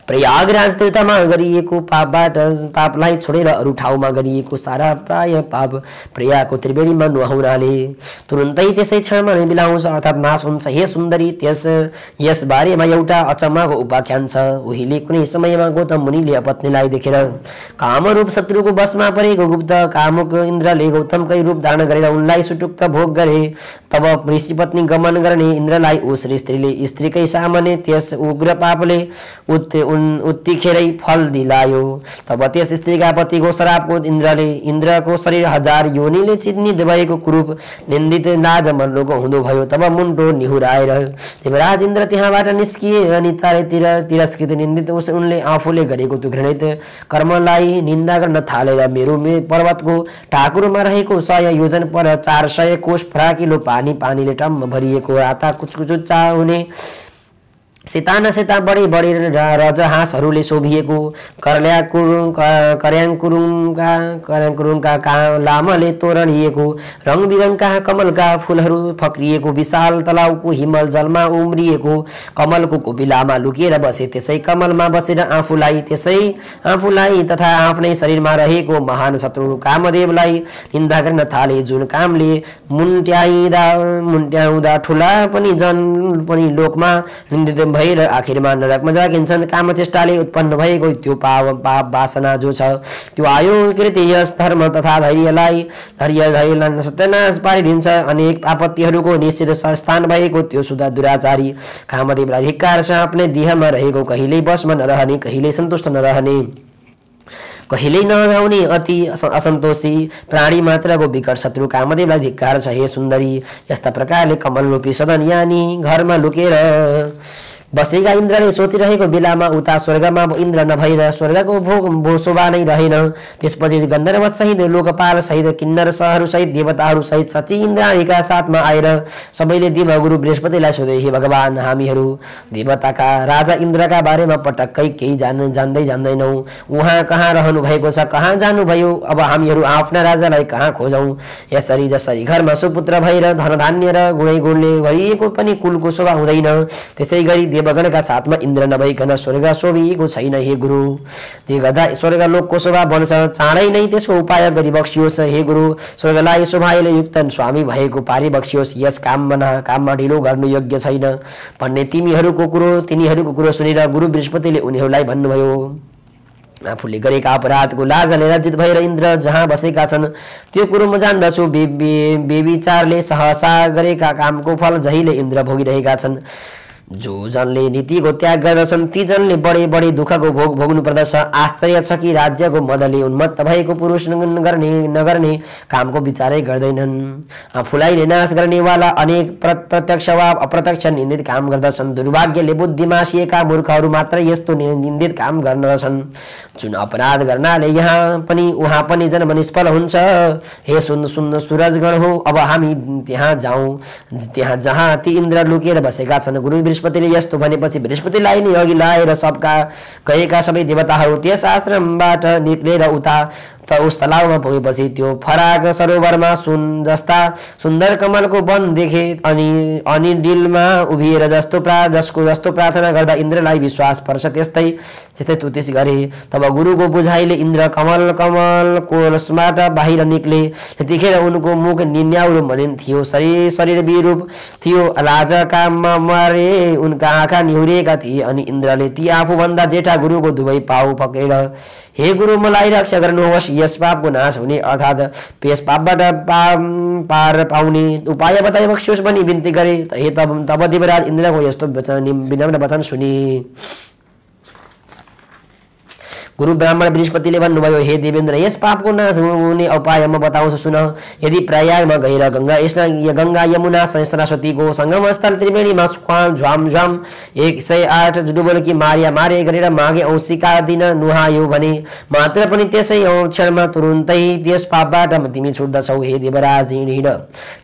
प्रयागराज तीर्थमा गरिएको पापलाई छोडेर अरू ठाउँमा गरिएको सारा प्राय पाप प्रयागको त्रिवेणीमा नुहाउनाले तुरुन्तै त्यसै क्षणमा नै बिलाउँछ अर्थात् नाश हुन्छ। हे सुन्दरी, यस बारेमा एउटा अचम्मको उपाख्यान छ। उहिले कुनै समयमा गौतम मुनिले अपत्नीलाई देखेर कामरूप शत्रुको वशमा परेको गुप्त कामुक इन्द्रले गौतमकै रूप धारण गरेर उनलाई सुटुक्क भोग गरे। तब ऋषि पत्नी गमन गर्ने इन्द्रलाई उस स्त्रीले स्त्रीकै सामान्य त्यस उग्र पापले उत्तिखेरै फल दिलायो। तब त्यस स्त्रीका पतिको श्रापको इन्द्रको शरीर 1000 योनिले चिन्हित भएको कुरूप निन्दित लाज मर्नुको हुँदो भयो। तब मुन्टो निहुराएर देवराज इन्द्र त्यहाँबाट निस्किए अनि चारैतिर तिरस्कृत निन्दित उनले आफूले गरेको त्यो घृणित कर्मलाई निन्दा गर्न थालेर मेरु पर्वतको ठाकुरमा रहेको 100 योजन पर 400 कोष फराकिलो पानीले टम्म भरिएको राता कुचकुचुच्चा हुने सेता बढी रजहाँसहरूले शोभिएको कर्याङकुरुङका लामले तोरणिएको रङ बिरङका कमलका फुलहरू फक्रिएको विशाल तलाउको हिमल जलमा उम्रिएको कमलको कोपिलामा लुकिएर बसे। त्यसै कमलमा बसेर आफूलाई तथा आफ्नै शरीरमा रहेको महान शत्रु कामदेवलाई निन्दा गर्न थाले। जुन कामले मुन्ट्याउँदा ठुला पनि जन पनि लोकमा निन्दित भएर आखिरमा नरकमा जागिन्छन्। कामचेष्टाले उत्पन्न भएको त्यो पाप वासना जो छ त्यो आयु कृति यस धर्म तथा धैर्यलाई सत्यनाश पारिदिन्छ। अनेक आपत्तिहरूको निश्चित स्थान भएको त्यो शुद्ध दुराचारी कामदेवलाई धिक्कार छ। आफ्नै देहमा रहेको कहिल्यै वशमा नरहने, कहिल्यै सन्तुष्ट नरहने, कहिल्यै नआउने अति असन्तोषी प्राणी मात्रको विकट शत्रु कामदेवलाई धिक्कार छ। हे सुन्दरी, यस्ता प्रकारले कमल रूपी सदन यानी घरमा लुकेर बसेका इन्द्रले सोचिरहेको बेलामा उता स्वर्गमा इन्द्र नभएर स्वर्गको भोग शोभा नै रहेन। त्यसपछि गन्धर्व सहित लोकपाल सहित किन्नर सहहरू सहित देवताहरू सहित सची इन्द्राणीका साथमा आएर सबैले देवगुरु बृहस्पतिलाई सोधे, हे भगवान, हामीहरू देवताका राजा इन्द्रका बारेमा पटक्कै केही जान्दै जान्दैनौँ। उहाँ कहाँ रहनु भएको छ, कहाँ जानुभयो? अब हामीहरू आफ्ना राजालाई कहाँ खोजौँ? यसरी जसरी घरमा सुपुत्र भएर धनधान्य र गुणैगुणले भरिएको पनि कुलको शोभा हुँदैन, त्यसै गरी देवगणका साथमा इन्द्र नभइकन स्वर्ग शोभिएको छैन। हे गुरु, जे गर्दा स्वर्गलोकको शोभा बन्छ, चाँडै नै त्यसको उपाय गरिबक्सियोस्। हे गुरु, स्वर्गलाई शोभाले युक्त स्वामी भएको पारिबक्सियोस्। यस काममा ढिलो गर्नु योग्य छैन भन्ने तिनीहरूको कुरो सुनेर गुरु बृहस्पतिले उनीहरूलाई भन्नुभयो। आफूले गरेका अपराधको लाजले लज्जित भएर इन्द्र जहाँ बसेका छन् त्यो कुरो म जान्दछु। बेविचारले सहसा गरेका कामको फल जहिले इन्द्र भोगिरहेका छन्। जो जनले नीतिको त्याग गर्दछन् ती जनले बढे बढे दुःखको भोग भोग्नु पर्दछ। आश्चर्य छ कि राज्यको मदले उन्मत्त भएको पुरुष नगर्ने कामको विचारै गर्दैनन्। आफूलाई नै नाश गर्नेवाला अनेक प्रत्यक्ष वा अप्रत्यक्ष निन्दित काम गर्दछन्। दुर्भाग्यले बुद्धि मासिएका मूर्खहरू मात्र यस्तो निन्दित काम गर्दछन्। जुन अपराध गर्नाले यहाँ पनि उहाँ पनि जन्म निष्फल हुन्छ। हे सुन्न सूरजगण हो, अब हामी त्यहाँ जाउँ त्यहाँ जहाँ ती इन्द्र लुकेर बसेका छन्। गुरु बृहस्पतिले यस्तो भनेपछि बृहस्पतिलाई नै अघि लाएर सबका गएका सबै देवताहरू त्यस आश्रमबाट निक्लेर उता उस तलाउमा पुगेपछि त्यो फराक सरोवरमा सुन जस्ता सुन्दर कमलको वन देखे। अनि डिलमा उभिएर जस्तो प्रार्थना गर्दा इन्द्रलाई विश्वास पर्छ त्यस्तै स्तुति गरे। तब गुरुको बुझाइले इन्द्र कमलको रसबाट बाहिर निक्ले। त्यतिखेर उनको मुख निन्याउरो मलिन थियो, शरीर विरूप थियो, लाजका मारे उनका आँखा निहुरिएका थिए। अनि इन्द्रले ती आफूभन्दा जेठा गुरुको दुवै पाउ पक्रेर, हे गुरु मलाई रक्षा गर्नुहोस्, यस पापको नाश हुने अर्थात् यस पापबाट पार पाउने उपाय बताए बक्सियोस् भनी बिन्ती गरे। तब देवराज इन्द्रको यस्तो विनम्र वचन सुने। गुरु ब्राह्मण बृहस्पतिले भन्नुभयो, हे देवेन्द्र, यस पापको नाश हुने उपाय म बताउँछु सुन। यदि प्रयागमा गएर गंगा यमुना सरस्वतीको संगम स्थल त्रिवेणीमा झ्वाम 108 डुबल्की मारे गरेर माघे औँसीका दिन नुहायो भने मात्र पनि त्यसै क्षणमा तुरुन्तै त्यस पापबाट तिमी छुट्दछौ। हे देवराज, हिँड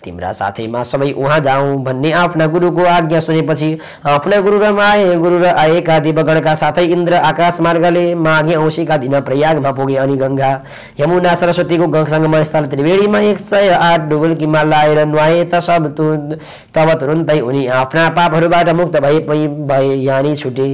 तिम्रा साथैमा सबै उहाँ जाउँ भन्ने आफ्ना गुरुको आज्ञा सुनेपछि आफ्ना गुरु र आएका देवगणका साथै इन्द्र आकाश मार्गले माघे औँसीका दिन प्रयागमा पुगे। अनि गंगा यमुना सरस्वतीको संगम स्थल त्रिवेणीमा 108 डुबल्कीमा लाएर नुहाए। तब तुरुन्तै उनी आफ्ना पापहरूबाट मुक्त भए यानी छुटे।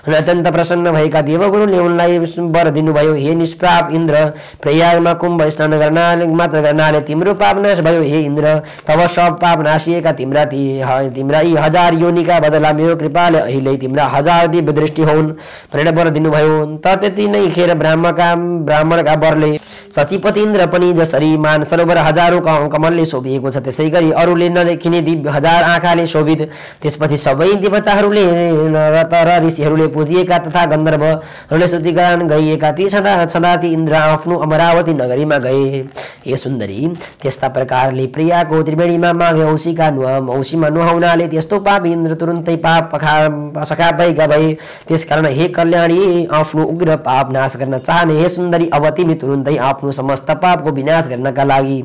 अनि अत्यन्त प्रसन्न भएका देवगुरुले उनलाई वर दिनुभयो, हे निष्पाप इन्द्र, प्रयागमा कुम्भ स्नान गर्नाले तिम्रो पाप नाश भयो। हे इन्द्र, तब सब पाप नाशिएका तिम्रा यी 1000 योनिका बदला मेरो कृपाले अहिले तिम्रा 1000 दिव्य दृष्टि होउन् भनेर वर दिनुभयो। त्यति नै खेर ब्राह्मणका वरले सचिपति इन्द्र पनि जसरी मान सरोवर हजारौं कमलले शोभिएको छ त्यसै गरी अरूले नदेखिने दिव्य 1000 आँखाले शोभित। त्यसपछि सबै देवताहरूले र ऋषिहरूले पूजिएका तथा गन्धर्वहरूले स्तुतिगान गाइएका ती छँदा ती इन्द्र आफ्नो अमरावती नगरीमा गए। हे सुन्दरी, त्यस्ता प्रकारले प्रियाको त्रिवेणीमा माघे औँसीमा नुहाउनाले त्यस्तो पाप इन्द्र तुरुन्तै पाप सखा भएका भए। त्यसकारण हे कल्याणी, आफ्नो उग्र पाप नाश गर्न चाहने हे सुन्दरी, अब तिमी तुरुन्तै आफ्नो समस्त पापको विनाश गर्नका लागि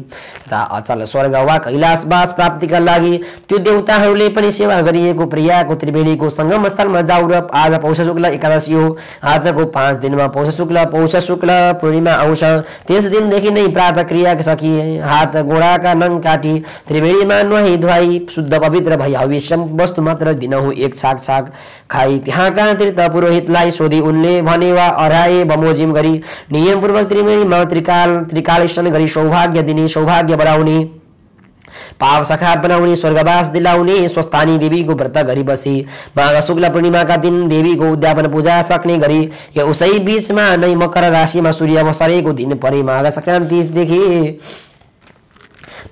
तथा अचल स्वर्ग वा कैलाशवास प्राप्तिका लागि त्यो देवताहरूले पनि सेवा गरिएको प्रियाको त्रिवेणीको संगम स्थलमा जाऊ। र आज पौष शुक्ल एकादशी हो। आजको 5 दिनमा पौष शुक्ल पूर्णिमा आउँछ। त्यस दिनदेखि नै प्रातः क्रिया सकी हात गोडाका नङ काटी त्रिवेणीमा नुहाई धुवाई शुद्ध पवित्र भई हविष्य वस्तु मात्र दिनहु एक छाक खाई त्यहाँका तीर्थ पुरोहितलाई सोधी उनले भने वा अराए बमोजिम गरी नियमपूर्वक त्रिवेणीमा त्रिकाल स्नान गरी सौभाग्य दिने, सौभाग्य बढाउने, पाप सखा बनाउने, स्वर्गवास दिलाउने स्वस्थानी देवीको व्रत गरी बसी माघ शुक्ल पूर्णिमाका दिन देवीको उद्यापन पूजा सक्ने गरी यो उसै बीचमा नै मकर राशिमा सूर्य सरेको दिन परे माघ संक्रान्तिदेखि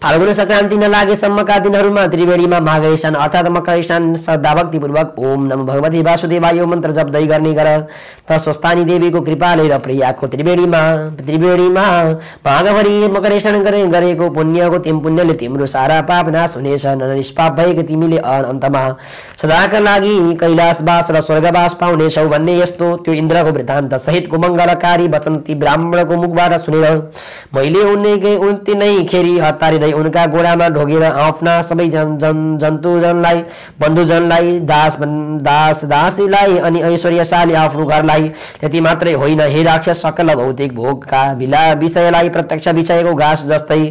फाल्गुन संक्रान्ति नलागेसम्मका दिनहरूमा त्रिवेणीमा माघ स्नान अर्थात् मकर स्नान श्रद्धाभक्तिपूर्वक ओम नमो भगवती वासुदेवाय मन्त्र जप्दै गर्ने गर। त स्वस्थानी देवीको कृपाले र प्रियाको त्रिवेणीमा माघभरि मकर स्नान गरेको पुण्यले तिम्रो सारा पाप नाश हुनेछ। निष्पाप भएका तिमीले अन्तमा सदाका लागि कैलाशवास र स्वर्गवास पाउनेछौ भन्ने यस्तो त्यो इन्द्रको वृत्तान्त सहितको मङ्गलकारी वचन ती ब्राह्मणको मुखबाट सुनेर मैले उन्ती नै खेरी हतारिँदै उनका गोडामा ढोगेर आफ्ना सबै जन्तुजनलाई, बन्धुजनलाई, दासीलाई अनि ऐश्वर्यशाली आफ्नो घरलाई, त्यति मात्रै होइन हे राक्षस, सकल भौतिक भोगका विषयलाई प्रत्यक्ष विषयको घाँस जस्तै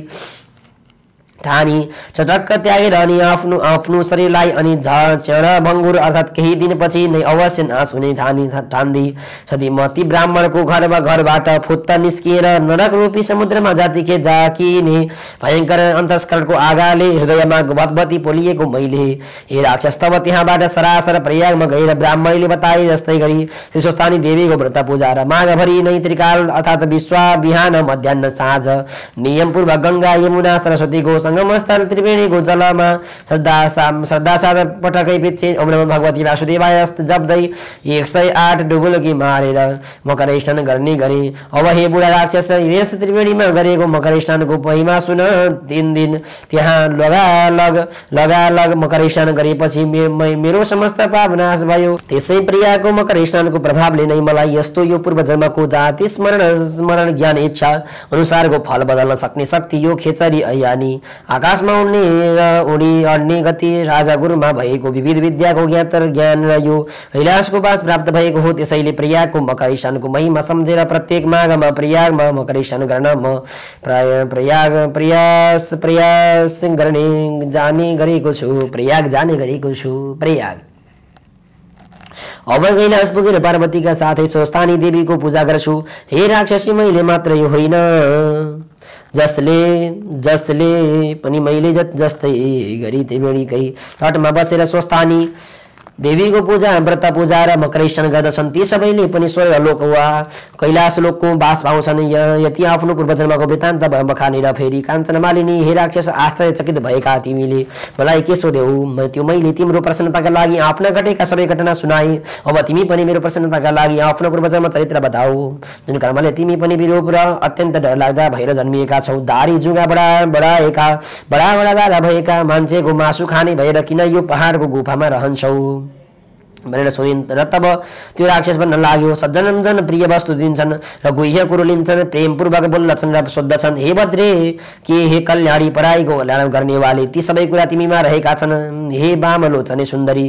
ठानी चटक्क त्यागेर अनि आफ्नो शरीरलाई अनि क्षण भङ्गुर अर्थात् केही दिनपछि नै अवश्य नाश हुने ठान्दी छदी म ती ब्राह्मणको घरबाट फुत्त निस्किएर नरक रूपी समुद्रमा जाकिने भयङ्कर अन्तस्करणको आगाले हृदयमा भतभती पोलिएको मैले। हे राक्षस, तब त्यहाँबाट सरासर प्रयागमा गएर ब्राह्मणले बताए जस्तै गरी त्रिशोत्थानी देवीको व्रत पूजा र माघभरि नै त्रिकाल अर्थात् विश्वा बिहान मध्याह्न साँझ नियमपूर्वक गंगा यमुना सरस्वतीको सङ्गमस्थल त्रिवेणीको जलमा श्रद्धा पटकै पिच्छे ओम नमः भगवती वासुदेवाय जप्दै 108 डुबुल्की मारेर मकर स्नान गर्ने गरे। अब हे बुढा राक्षस, यस त्रिवेणीमा गरेको मकर स्नानको महिमा सुन। 3 दिन त्यहाँ लगालग मकर स्नान गरेपछि मेरो समस्त पाप नाश भयो। त्यसै प्रियाको मकर स्नानको प्रभावले नै मलाई यस्तो यो पूर्व जन्मको जाति स्मरण ज्ञान इच्छा अनुसारको फल बदल्न सक्ने शक्ति यो खेचरी ऐयानी आकाशमा उड्ने र अड्ने गति राजा गुरुमा भएको विविध विद्याको ज्ञान र यो कैलाशको वास प्राप्त भएको हो। त्यसैले प्रियाको मकर स्नानको महिमा सम्झेर प्रत्येक माघमा प्रयागमा मकर स्नान गर्न म प्रयास गर्ने जाने गरेको छु। प्रयाग जाने गरेको छु। प्रयाग अब कैलाश पुगेर पार्वतीका साथै स्वस्थानी देवीको पूजा गर्छु। हे राक्षसी, मैले मात्रै होइन जसले पनि मैले जस्तै गरी त्रिवेणीकै तटमा बसेर स्वस्थानी देवीको पूजा व्रत पूजा र मकर स्नान गर्दछन् ती सबैले पनि स्वर्ग लोक वा कैलाश लोकको बास पाउँछन्। यति आफ्नो पूर्वजन्मको वृत्तान्त बखानेर फेरि काञ्चन मालिनी, हे राक्षस, आश्चर्यचकित भएका तिमीले मलाई के सोध्यौ? मैले तिम्रो प्रसन्नताका लागि आफ्ना घटेका सबै घटना सुनाए। अब तिमी पनि मेरो प्रसन्नताका लागि आफ्नो पूर्वजन्म चरित्र बताऊ, जुन कर्मले तिमी पनि विरूप र अत्यन्त डरलाग्दा भएर जन्मिएका छौ। दारी जुगा बडा दारा भएका मान्छेको मासु खाने भएर किन यो पहाडको गुफामा रहन्छौ भनेर सोधिन्। र तब त्यो राक्षस भन्न लाग्यो, सज्जन प्रिय वस्तु दिन्छन् र गुह्य कुरो लिन्छन्, प्रेमपूर्वक बोल्दछन् र सोद्धछन्। हे भद्रे, के हे कल्याणी, पराईको कल्याण गर्नेवाले, ती सबै कुरा तिमीमा रहेका छन्। हे वामलोचने सुन्दरी,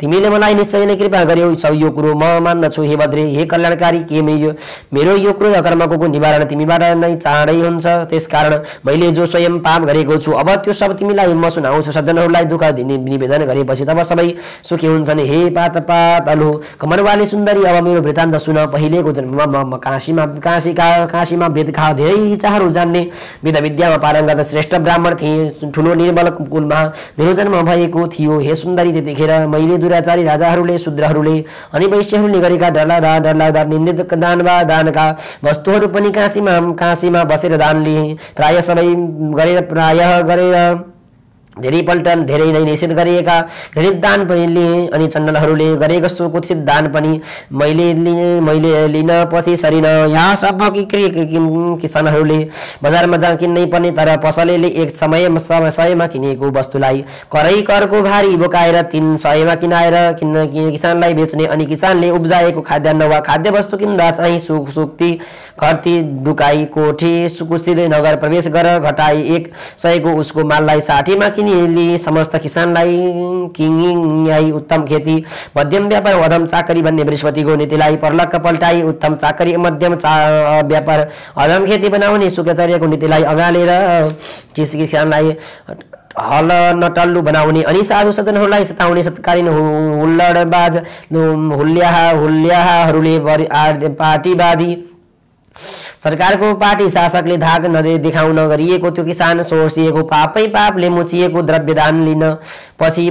तिमीले मलाई निश्चय नै कृपा गर्यौ यो कुरो म मान्दछु। हे भद्रे, हे कल्याणकारी, के मेरो यो क्रोध कर्मको निवारण तिमीबाट नै चाँडै हुन्छ। त्यसकारण मैले जो स्वयं पाप गरेको छु अब त्यो सब तिमीलाई म सुनाउँछु। सज्जनहरूलाई दुःख दिने निवेदन गरेपछि तब सबै सुखी हुन्छन्। हे पातलु कमरवाली सुन्दरी, अब मेरो वृत्तान्त सुन। पहिलेको जन्ममा म काशीमा वेदका धेरै इच्छाहरू जान्ने वेद विद्यामा पारङ्गत श्रेष्ठ ब्राह्मण थिए। ठुलो निर्मल कुलमा मेरो जन्म भएको थियो। हे सुन्दरी, त्यतिखेर मैले दुराचारी राजाहरूले, शूद्रहरूले अनि वैश्यहरूले गरेका डरलाग्दा निन्दित दानका वस्तुहरू पनि काशीमा बसेर दान लिए। प्रायः गरेर धेरैपल्ट धेरै नै निषेध गरिएका घृणित दान पनि लिए अनि चण्डलहरूले गरेको सुकुचित दान पनि मैले लिन पछि सरिन। यहाँसम्म कि किसानहरूले बजारमा जा किन्नै पर्ने तर पसलेले एक समयमा किनेको वस्तुलाई करको भारी बोकाएर 300 किनाएर किसानलाई बेच्ने अनि किसानले उब्जाएको खाद्यान्न वा खाद्य वस्तु किन्दा चाहिँ सुक्ति घरती डुकाई कोठी सुकुचित नगर प्रवेश गर घटाई 100 को उसको माललाई 60 मा किनिली समस्त किसानलाई किङिङाई उत्तम खेती मध्यम व्यापार अधम चाकरी भन्ने बृहस्पतिको नीतिलाई परलक्क पल्टाई उत्तम चाकरी मध्यम व्यापार अधम खेती बनाउने शुक्राचार्यको नीतिलाई अगालेर किसानलाई हल नटल्लु बनाउने अनि साधु सज्जनहरूलाई सताउने सत्कालीन हुल्लडबाज हुल्याहरूले पार्टीवादी सरकारको पार्टी शासकले धाक देखाउन गरिएको त्यो किसान सोर्सिएको पापले मुछिएको द्रव्य दान लिन पछि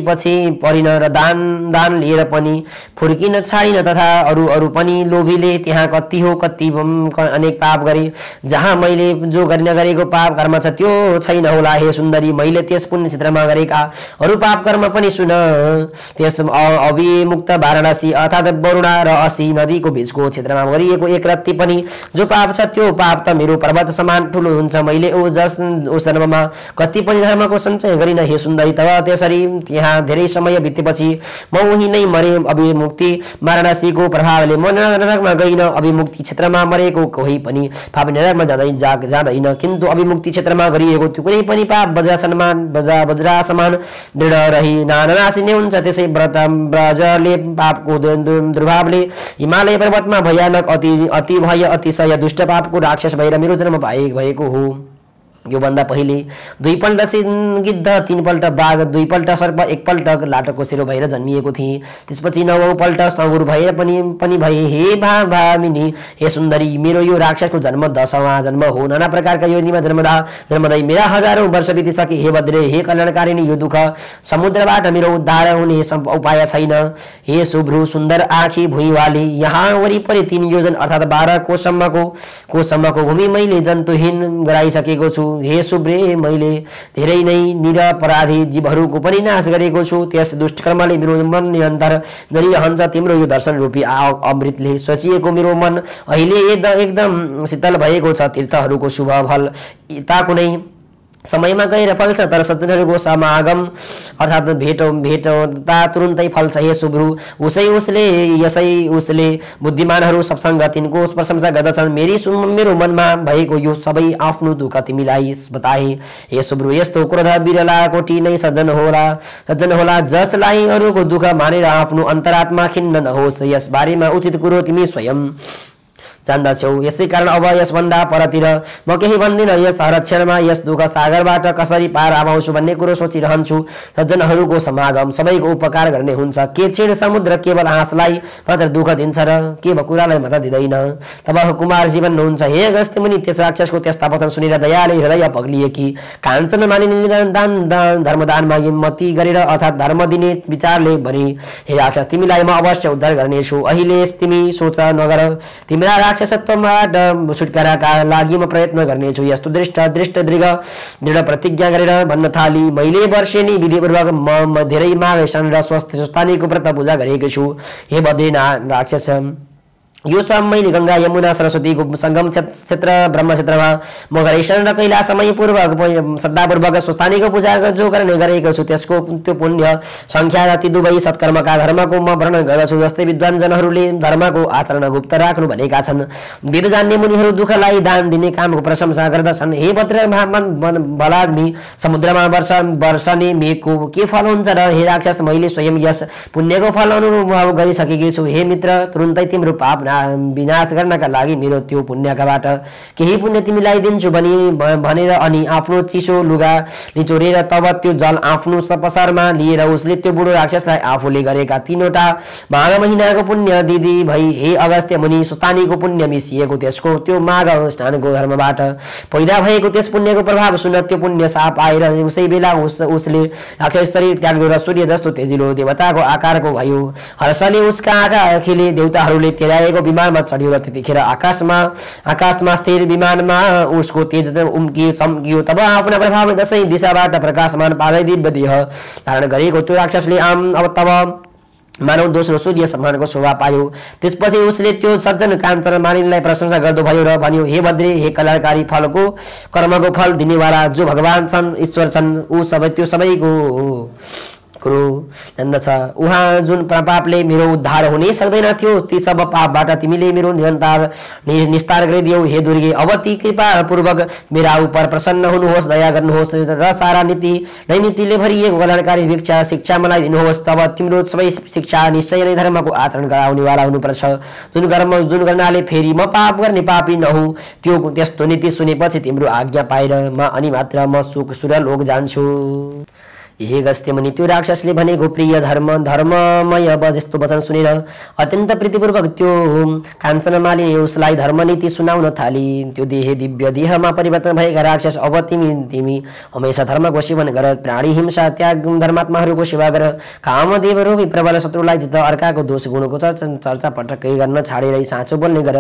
परिन र दान लिएर पनि फुर्किन छाडिन तथा अरू पनि लोभीले त्यहाँ कति हो कति अनेक पाप गरे। जहाँ मैले जो गर्न गरेको पाप कर्म छ त्यो छैन होला। हे सुन्दरी, मैले त्यस पुण्य क्षेत्रमा गरेका अरू पाप कर्म पनि सुन। त्यस अभिमुक्त वाराणसी अर्थात् वरुणा र असी नदीको बीचको क्षेत्रमा गरिएको एक रत्ती पनि जो पाप छ त्यो पाप त मेरो पर्वत समान ठुलो हुन्छ। मैले उस जन्ममा कति पनि धर्मको सञ्चय गरिन। हे सुन्दरी, तब त्यसरी त्यहाँ धेरै समय बितेपछि म उही नै मरे। अभिमुक्ति वाराणसीको प्रभावले म नरकमा गइन। अभिमुक्ति क्षेत्रमा मरेको कोही पनि पाप नरकमा जाँदैन, किन्तु अभिमुक्ति क्षेत्रमा गरिएको त्यो कुनै पनि पाप वज्रा समान दृढ रही नानासी नै हुन्छ। त्यसै ब्रजले पापको दुर्भावले हिमालय पर्वतमा भयानक अति भय अतिशय दुष्ट पापको राक्षस भएर मेरो जन्म भएको हो। यो भन्दा पहिले 2 पल्ट गिद्ध, 3 पल्ट बाघ, 2 पल्ट सर्प, 1 पल्ट लाटोको शिरो भएर जन्मिएको थिए। त्यसपछि 9औं पल्ट सगुर भए पनि भए। हे भामिनी, हे सुन्दरी, मेरो यो राक्षसको जन्म 10वां जन्म हो। नाना प्रकारका योनिमा जन्मदै मेरा हजारौं वर्ष बितिसके। हे भद्रे, हे कल्याणकारिणी, यो दुःख समुद्रबाट मेरो उद्धार हुने उपाय छैन। हे शुभ्रू सुन्दर आँखी भुइँवाली, यहाँ वरिपरि 3 योजन अर्थात् 12 कोसम्मको भूमि मैले जन्तुहीन गराइसकेको छु। हे शुभ्रे मैले धेरै नै निरपराधी जीवहरूको पनि नाश गरेको छु। त्यस दुष्टकर्मले मेरो मन निरन्तर जलिरहन्छ। तिम्रो यो दर्शन रूपी अमृतले सोचिएको मेरो मन अहिले एकदम शीतल भएको छ। तीर्थहरूको शुभ फल यता कुनै समयमा गएर फल्छ, तर सज्जनहरूको समागम अर्थात् भेटता तुरुन्तै फल्छ। हे शुभ्रु उसले बुद्धिमानहरू सत्सङ्ग तिनको प्रशंसा गर्दछन्। मेरो मनमा भएको यो सबै आफ्नो दुःख तिमीलाई बताए। हे शुभ्रु यस्तो क्रोध बिरला कोटी नै सज्जन होला जसलाई अरूको दुःख मानेर आफ्नो अन्तरात्मा खिन्न नहोस्। यस बारेमा उचित कुरो तिमी स्वयं जान्दछौ। यसै कारण अब यसभन्दा परतिर म केही भन्दिनँ। यस हर क्षणमा यस दुःख सागरबाट कसरी पार आउँछु भन्ने कुरो सोचिरहन्छु। सज्जनहरूको समागम सबैको उपकार गर्ने हुन्छ। के क्षीण समुद्र केवल हाँसलाई मात्र दुःख दिन्छ र के कुरालाई मात्र दिँदैन? तब कुमार जीवन हुनुहुन्छ। हे अगस्त्य मुनि त्यस राक्षसको त्यस्ता वचन सुनेर दयाले हृदय पग्लिएकी काञ्चन मानिनी धर्मदानमा मती गरेर अर्थात् धर्म दिने विचारले भने, हे राक्षस तिमीलाई म अवश्य उद्धार गर्नेछु। अहिले तिमी सोच नगर। तिम्रा राक्षसत्वबाट छुटकाराका लागि म प्रयत्न गर्नेछु। यस्तो दृढ प्रतिज्ञा गरेर भन्न थाली, मैले वर्षेनी विधिपूर्वक म धेरै माघ र स्वस्थानीको व्रत पूजा गरेको छु। हे बद्रीनाथ राक्षस यो सब मैले गंगा यमुना सरस्वतीको संगम क्षेत्र ब्रह्म क्षेत्रमा म गरेशन र कैलाशमय पूर्वक श्रद्धापूर्वक स्वस्थानीको पूजा जो गर्ने गरेको छु त्यसको त्यो पुण्य संख्या र ती दुवै सत्कर्मका धर्मको म वर्णन गर्दछु। जस्तै विद्वान जनहरूले धर्मको आचरण गुप्त राख्नु भनेका छन्। वेद जान्ने मुनिहरू दुःखलाई दान दिने कामको प्रशंसा गर्दछन्। हे बलादमी समुद्रमा वर्षने मेघको के फल हुन्छ र हे राक्षस मैले स्वयं यस पुण्यको फल अनुभव गरिसकेकी छु। हे मित्र तुरुन्तै तिम्रो पाप विनाश गर्नका लागि मेरो त्यो पुण्यकाबाट केही पुण्य तिमीलाई दिन्छु भनेर अनि आफ्नो चिसो लुगा निचोरेर तब त्यो जल आफ्नो पसरमा लिएर उसले त्यो बुढो राक्षसलाई आफूले गरेका 3वटा माघ महिनाको पुण्य दिदी भई हे अगस्त्य मुनि सुस्तानीको पुण्य मिसिएको त्यसको त्यो माघ अनुष्ठानको धर्मबाट पैदा भएको त्यस पुण्यको प्रभाव सुन त्यो पुण्य साप आएर उसै बेला उसले राक्षस शरीर त्याग्दो र सूर्य जस्तो तेजिलो देवताको आकारको भयो। हर्षले उसका आँखा खिले देवताहरूले तेराएको विमानमा चढ्यो र त्यतिखेर आकाशमा स्थिर विमानमा उसको तेज उम्कियो चम्कियो। तब आफ्ना प्रभावले दशै दिशाबाट प्रकाशमान पादै दिव्य देह धारण गरेको त्यो राक्षसले अब तब मानव दोस्रो सूर्य सम्मानको शोभा पायो। त्यसपछि उसले त्यो सज्जन काञ्चन मानिनीलाई प्रशंसा गर्दो भयो र भन्यो, हे बद्री हे कल्याणकारी फलको कर्मको फल दिनेवाला जो भगवान छन् ईश्वर छन् ऊ त्यो सबैको कुरो जान्दछ। उहाँ जुन पापले मेरो उद्धार हुने सक्दैन थियो ती सब पापबाट तिमीले मेरो निस्तार गरिदियौ। हे दुर्गे अब ती कृपा पूर्वक मेरा उपर प्रसन्न हुनुहोस्, दया गर्नुहोस् र सारा नीतिले भरिएको कल्याणकारी शिक्षा मलाई दिनुहोस्। तब तिम्रो सबै शिक्षा निश्चय नै धर्मको आचरण गराउनेवाला हुनुपर्छ। जुन गर्नाले फेरि म पाप गर्ने पापी नहुँ। त्यस्तो नीति सुनेपछि तिम्रो आज्ञा पाएर अनि मात्र म सुरलोक जान्छु। हे अगस्त्य मुनि त्यो राक्षसले भनेको प्रिय धर्ममय जस्तो वचन सुनेर अत्यन्त प्रीतिपूर्वक त्यो काञ्चनमालिनी उसलाई धर्मनीति सुनाउन थाली। त्यो दिव्य देहमा परिवर्तन भएका राक्षस अब तिमी हमेशा धर्मको सेवन गर, प्राणी हिंसा त्याग, धर्मात्माहरूको सेवा गर, कामदेव रूपी प्रबल शत्रुलाई जित, अर्काको दोष गुणको चर्चा पटक्कै गर्न छाडेर साँचो बोल्ने गर,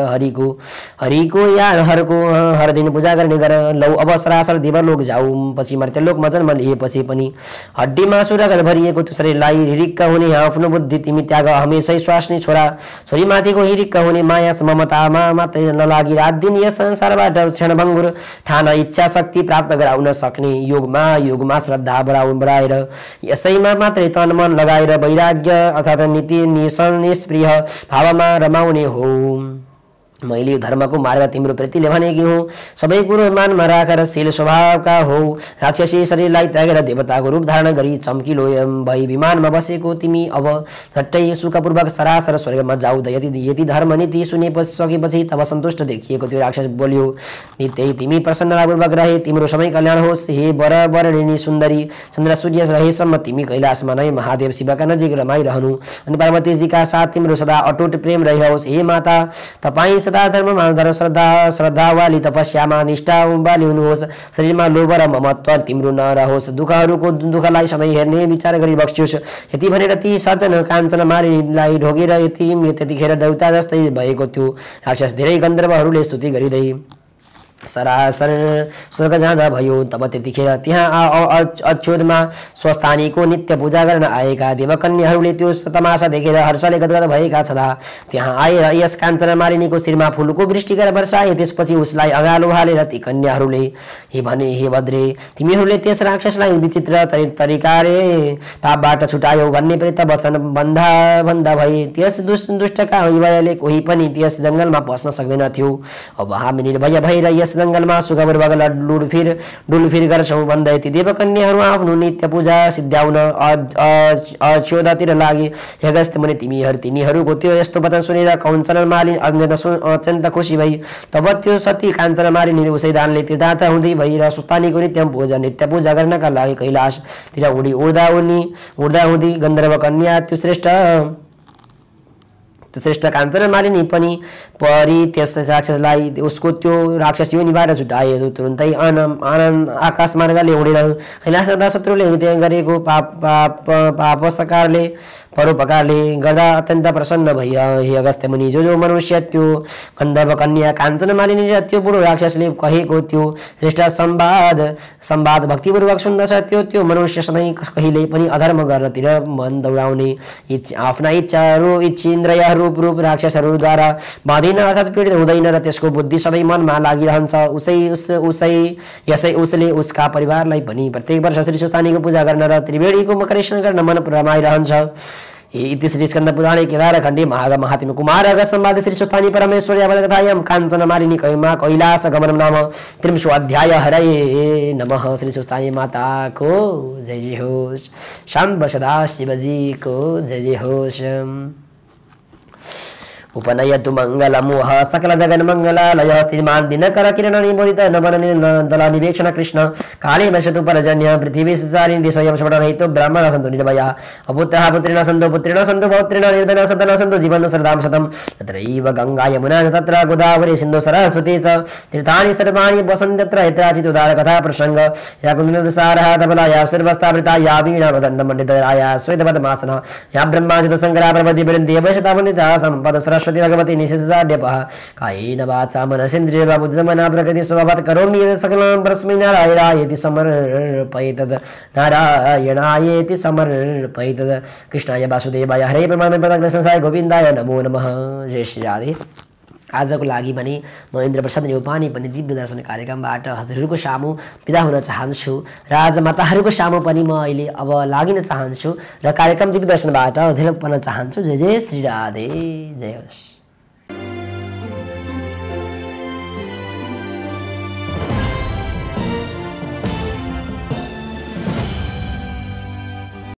हरिको या हर दिन पूजा गर्ने गर। लौ अब सरासर देवलोक जाऊ। पछि मर्त्यलोकमा जन्म लिएपछि पनि हड्डीमा सुरगत भरिएको त्यो शरीरलाई हिरिक्क हुने आफ्नो बुद्धि तिमी त्याग। हमेशै स्वास्नी छोरी माथिको हिरिक्क हुने माया ममतामा मात्रै नलागी रात दिन यस संसारबाट क्षणभङ्गुर ठान इच्छा शक्ति प्राप्त गराउन सक्ने योगमा श्रद्धा बढाएर यसैमा मात्रै तन मन लगाएर वैराग्य अर्थात् नीति निष्प्रिय भावमा रमाउने हो। मैले यो धर्मको मार्ग तिम्रो प्रतिले भनेकी हुँ। सबै कुरो मानमा राखेर शील स्वभावका हो। राक्षसी शरीरलाई त्यागेर देवताको रूप धारण गरी चम्किलो भई विमानमा बसेको तिमी अब झट्टै सुखपूर्वक सरासर स्वर्गमा जाऊ। यति धर्म नीति सकेपछि तब सन्तुष्ट देखिएको त्यो राक्षस बोल्यो, नित्यै तिमी प्रसन्नतापूर्वक रहे, तिम्रो सबै कल्याण होस्। हे वरवर्णिनी सुन्दरी चन्द्र सूर्य रहेसम्म तिमी कैलाशमा नै महादेव शिवका नजिक रमाइरहनु अनि पार्वतीजीका साथ तिम्रो सदा अटुट प्रेम रहिरहोस्। हे माता तपाईँ सदा धर्ममा श्रद्धावाली तपस्यामा निष्ठा वाली हुनुहोस्। शरीरमा लोभ र ममत्व तिम्रो नरहोस्। दुःखलाई सधैँ हेर्ने विचार गरी बक्सियोस्। यति भनेर ती सज्जन काञ्चन मालिनीलाई ढोगेर त्यतिखेर देउता जस्तै भएको त्यो राक्षस धेरै गन्धर्वहरूले स्तुति गरिँदै सरासर स्वर्ग जाँदा भयो। तब त्यतिखेर त्यहाँ अच्युतमा स्वस्थानीको नित्य पूजा गर्न आएका देवकन्याहरूले त्यो तमासा देखेर हर्षले गदगद भएका छँदा त्यहाँ आएर यस काञ्चन मालिनीको शिरमा फुलको वृष्टि गरेर वर्षाए। त्यसपछि उसलाई अगालो हालेर ती कन्याहरूले हे भने, हे भद्रे, तिमीहरूले त्यस राक्षसलाई विचित्र तरिकाले पापबाट छुटायौ भन्ने प्रेत वचन भन्दा भए त्यस दुष्टका हृदयले कोही पनि त्यस जङ्गलमा पस्न सक्दैनथ्यो। अब हामी निर्भय भएर यस जङ्गलमा सुखपूर्वक डुलफिर गर्छौँ भन्दै ती देवकन्याहरू आफ्नो नित्य पूजा सिद्ध्याउन अच्युततिर लागे। हे अगस्त्य मुनि, तिनीहरूको त्यो यस्तो वचन सुनेर काञ्चन मालिनी अत्यन्त खुसी भई। तब त्यो सती काञ्चन मालिनी उसै दानले तीर्थार्थ हुँदै भई र सुस्तानीको नित्य पूजा गर्नका लागि कैलाशतिर उड्दा हुँदी गन्धर्व कन्या त्यो श्रेष्ठ काञ्चन मालिनी पनि परी त्यस राक्षसलाई उसको त्यो राक्षस योनिबाट छुटाए। तुरुन्तै आकाश मार्गले उडेर कैलाशमा शत्रुले गरेको पापसकारले परोपकारले गर्दा अत्यन्त प्रसन्न भई। हे अगस्त्य मुनि, जो मनुष्य त्यो गन्धर्व कन्या काञ्चन मालिनी र त्यो बुढो राक्षसले कहेको त्यो श्रेष्ठ संवाद भक्तिपूर्वक सुन्दछ, त्यो मनुष्य सधैँ कहिल्यै पनि अधर्म गर्नतिर मन दौडाउने आफ्ना इच्छेन्द्रिय रूप राक्षसहरूद्वारा बाँधिन अर्थात् पीडित हुँदैन र त्यसको बुद्धि सधैँ मनमा लागिरहन्छ। उसले उसका परिवारलाई पनि प्रत्येक वर्ष श्री सुस्तानीको पूजा गर्न र त्रिवेणीको मकरेशन गर्न मन रमाइरहन्छ। इति श्री स्कंद पुराणे केदारखण्डे महात्म्य कुमार संवादे श्री सुस्तानी परमेश्वर्या कथायां काञ्चन मालिनी कैलास गमनम नाम 300 अध्याय। हरये नमः। श्री सुस्तानी माता को जय जय होस्। शांब सदा शिवजी को जय जय होस्। उपनयतु मंगलमोह सकल जगन मंगलालय श्रीमान दिनकर किरण निबोधित नवन दल निवेक्षण कृष्ण काले वशतु परजन्य पृथ्वी सुचारिणी दिशोयम शपटरहितो ब्राह्मण सन्तु निर्भया अपुत्रः पुत्रिण सन्तु पौत्रिण निर्धन सदन सन्तु जीवन्तु शरदां शतम् तत्रैव गंगा यमुना तत्र गोदावरी सिन्धु सरस्वती च तीर्थानि सर्वाणि वसन्ति तत्र यत्राचित् उदार कथा प्रसंग या कुन्दुसारः तबलाया सर्वस्तावृता या वीणा वदण्ड मंडितराया श्वेतपद्मासना या ब्रह्माजित शंकरा प्रपदि वृन्देव शतावन्दिता सम्पद सरस्वती भगवती निषेधाढ्यपः कायेन वाचा मनसेन्द्रियर्वा बुद्धिमना प्रकृति स्वभावात् करोमि यत् सकलं परस्मै नारायणायेति समर्पयेतद् नारायणायेति समर्पयेतद्। कृष्णाय वासुदेवाय हरे परमात्मने पदकृष्णाय गोविन्दाय नमो नमः। जय श्री राधे। आजको लागि भने म इन्द्र प्रसाद न्यौपाने पनि दिव्य दर्शन कार्यक्रमबाट हजुरहरूको सामु बिदा हुन चाहन्छु र राजमाताहरूको सामु पनि म अहिले अब लागिन चाहन्छु र कार्यक्रम दिव्य दर्शनबाट हजुरहरू पढ्न चाहन्छु। जय जय श्री राधे। जय होस्।